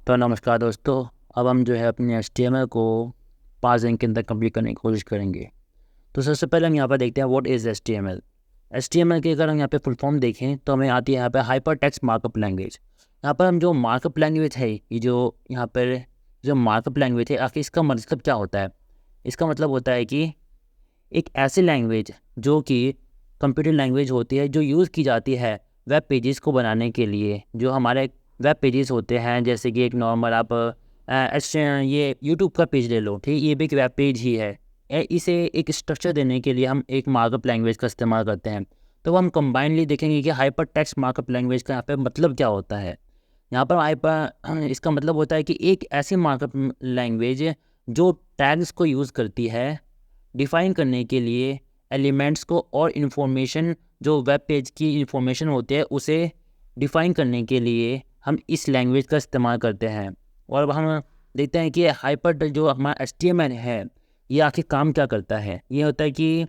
तो नमस्कार दोस्तों। अब हम जो है अपने HTML को 5 दिन के अंदर कंप्लीट करने की कोशिश करेंगे। तो सबसे पहले हम यहाँ पर देखते हैं व्हाट इज़ HTML। HTML की अगर हम यहाँ पे फुल फॉर्म देखें तो हमें आती है यहाँ पे हाइपर टेक्स्ट मार्कअप लैंग्वेज। यहाँ पर हम जो मार्कअप लैंग्वेज है, ये जो यहाँ पर जो मार्कअप लैंग्वेज है, आखिर इसका मतलब क्या होता है? इसका मतलब होता है कि एक ऐसी लैंग्वेज जो कि कंप्यूटर लैंग्वेज होती है, जो यूज़ की जाती है वेब पेजेस को बनाने के लिए। जो हमारे वेब पेजेस होते हैं, जैसे कि एक नॉर्मल आप ये यूट्यूब का पेज ले लो, ठीक, ये भी एक वेब पेज ही है। इसे एक स्ट्रक्चर देने के लिए हम एक मार्कअप लैंग्वेज का इस्तेमाल करते हैं। तो हम कंबाइनली देखेंगे कि हाइपर टेक्स्ट मार्कअप लैंग्वेज का यहाँ पे मतलब क्या होता है। यहाँ पर हाइपर इसका मतलब होता है कि एक ऐसी मार्कअप लैंग्वेज जो टैग्स को यूज़ करती है डिफ़ाइन करने के लिए एलिमेंट्स को, और इन्फॉर्मेशन जो वेब पेज की इन्फॉर्मेशन होती है उसे डिफ़ाइन करने के लिए हम इस लैंग्वेज का इस्तेमाल करते हैं। और अब हम देखते हैं कि हाइपर जो हमारा HTML है, ये आखिर काम क्या करता है। ये होता है कि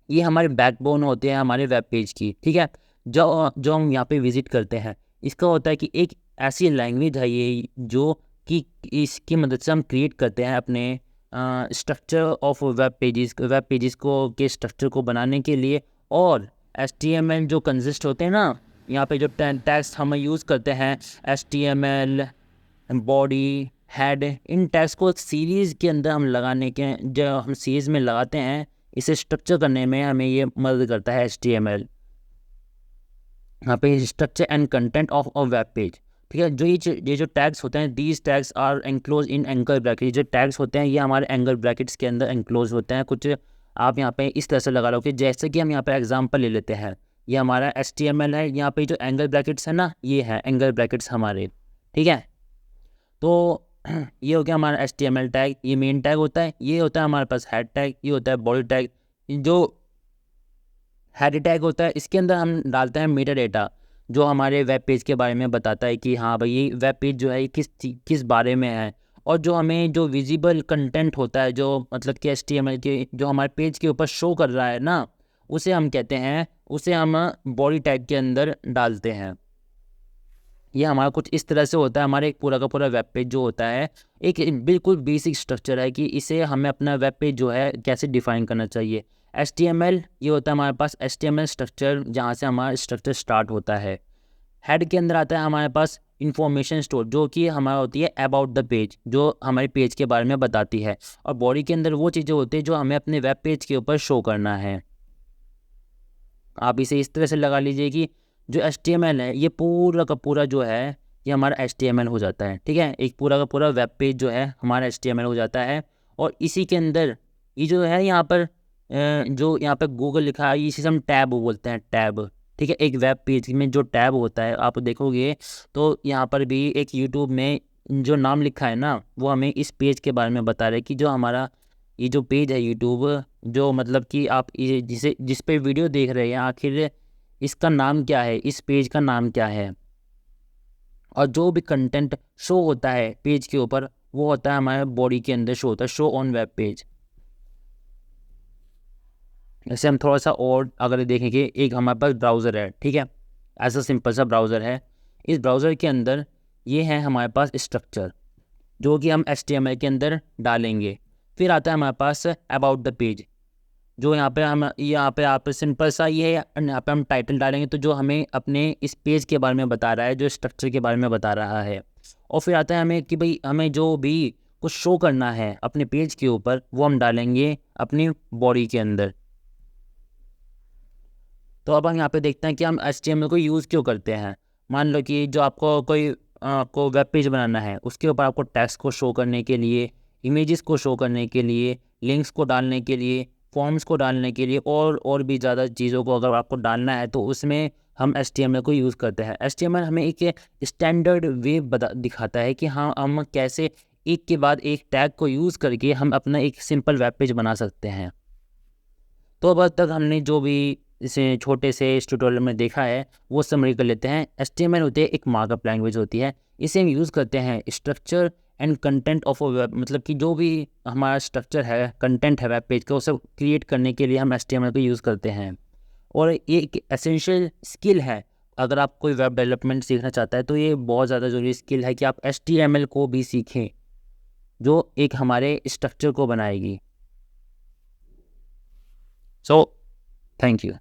ये हमारे बैकबोन होते हैं हमारे वेब पेज की, ठीक है, जो जो हम यहाँ पे विज़िट करते हैं। इसका होता है कि एक ऐसी लैंग्वेज है ये, जो कि इसकी मदद से हम क्रिएट करते हैं अपने स्ट्रक्चर ऑफ वेब पेजेस को के स्ट्रक्चर को बनाने के लिए। और HTML जो कंसिस्ट होते हैं ना, यहाँ पे जो टैग्स हम यूज़ करते हैं, HTML, बॉडी, हेड, इन टैग्स को एक सीरीज़ के अंदर हम लगाने के, जो हम सीरीज़ में लगाते हैं, इसे स्ट्रक्चर करने में हमें ये मदद करता है HTML। यहाँ पे structure and content of a web page, ठीक है। जो ये जो टैग्स होते हैं, these tags are enclose in angle bracket. जो टैग्स होते हैं ये हमारे एंगल ब्रैकेट्स के अंदर एनक्लोज होते हैं। कुछ आप यहाँ पे इस तरह से लगा लो कि जैसे कि हम यहाँ पे एग्जांपल ले लेते हैं, ये हमारा HTML है, यहाँ पे जो एंगल ब्रैकेट्स है ना, ये है एंगल ब्रैकेट्स हमारे, ठीक है। तो ये हो गया हमारा HTML टैग, ये मेन टैग होता है। ये होता है हमारे पास हेड टैग, ये होता है बॉडी टैग। जो हेड टैग होता है, इसके अंदर हम डालते हैं मेटा डेटा, जो हमारे वेब पेज के बारे में बताता है कि हाँ भाई ये वेब पेज जो है ये किस बारे में है। और जो हमें जो विजिबल कंटेंट होता है, जो मतलब कि HTML के जो हमारे पेज के ऊपर शो कर रहा है ना, उसे हम कहते हैं, उसे हम बॉडी टैग के अंदर डालते हैं। ये हमारा कुछ इस तरह से होता है। हमारे एक पूरा का पूरा वेब पेज जो होता है, एक बिल्कुल बेसिक स्ट्रक्चर है कि इसे हमें अपना वेब पेज जो है कैसे डिफाइन करना चाहिए। HTML, ये होता है हमारे पास HTML स्ट्रक्चर, जहाँ से हमारा स्ट्रक्चर स्टार्ट होता है। हेड के अंदर आता है हमारे पास इंफॉर्मेशन स्टोर, जो कि हमारा होती है अबाउट द पेज, जो हमारे पेज के बारे में बताती है। और बॉडी के अंदर वो चीज़ें होती है जो हमें अपने वेब पेज के ऊपर शो करना है। आप इसे इस तरह से लगा लीजिए कि जो HTML है, ये पूरा का पूरा जो है, ये हमारा HTML हो जाता है, ठीक है। एक पूरा का पूरा वेब पेज जो है हमारा HTML हो जाता है। और इसी के अंदर ये जो है यहाँ पर जो यहाँ पर गूगल लिखा है, इसे हम टैब बोलते हैं, टैब, ठीक है। एक वेब पेज में जो टैब होता है, आप देखोगे तो यहाँ पर भी एक यूट्यूब में जो नाम लिखा है ना, वो हमें इस पेज के बारे में बता रहे हैं कि जो हमारा ये जो पेज है यूट्यूब, जो मतलब कि आप ये जिस पे वीडियो देख रहे हैं, आखिर इसका नाम क्या है, इस पेज का नाम क्या है। और जो भी कंटेंट शो होता है पेज के ऊपर, वो होता है हमारे बॉडी के अंदर शो होता है, शो ऑन वेब पेज। ऐसे हम थोड़ा सा और अगर देखेंगे, एक हमारे पास ब्राउज़र है, ठीक है, ऐसा सिंपल सा ब्राउज़र है। इस ब्राउज़र के अंदर ये है हमारे पास स्ट्रक्चर, जो कि हम HTML के अंदर डालेंगे। फिर आता है हमारे पास अबाउट द पेज, जो यहाँ पे आप सिंपल सा ये यहाँ पे हम टाइटल डालेंगे, तो जो हमें अपने इस पेज के बारे में बता रहा है, जो स्ट्रक्चर के बारे में बता रहा है। और फिर आता है हमें कि भाई हमें जो भी कुछ शो करना है अपने पेज के ऊपर, वो हम डालेंगे अपनी बॉडी के अंदर। तो अब हम यहाँ पे देखते हैं कि हम HTML को यूज़ क्यों करते हैं। मान लो कि जो आपको वेब पेज बनाना है, उसके ऊपर आपको टेक्स्ट को शो करने के लिए, इमेजेस को शो करने के लिए, लिंक्स को डालने के लिए, फॉर्म्स को डालने के लिए, और भी ज़्यादा चीज़ों को अगर आपको डालना है, तो उसमें हम HTML को यूज़ करते हैं। HTML हमें एक स्टैंडर्ड वे दिखाता है कि हाँ, हम कैसे एक के बाद एक टैग को यूज़ करके हम अपना एक सिंपल वेब पेज बना सकते हैं। तो अब तक हमने जो भी इसे छोटे से इस ट्यूटोरियल में देखा है, वो समरी कर लेते हैं। HTML होती है एक मार्कअप लैंग्वेज होती है। इसे हम यूज़ करते हैं structure and content of a web, मतलब कि जो भी हमारा स्ट्रक्चर है, कंटेंट है वेब पेज का, उसे क्रिएट करने के लिए हम HTML को यूज़ करते हैं। और ये एक एसेंशियल स्किल है अगर आप कोई वेब डेवलपमेंट सीखना चाहता है तो ये बहुत ज़्यादा ज़रूरी स्किल है कि आप HTML को भी सीखें, जो एक हमारे स्ट्रक्चर को बनाएगी। So thank you.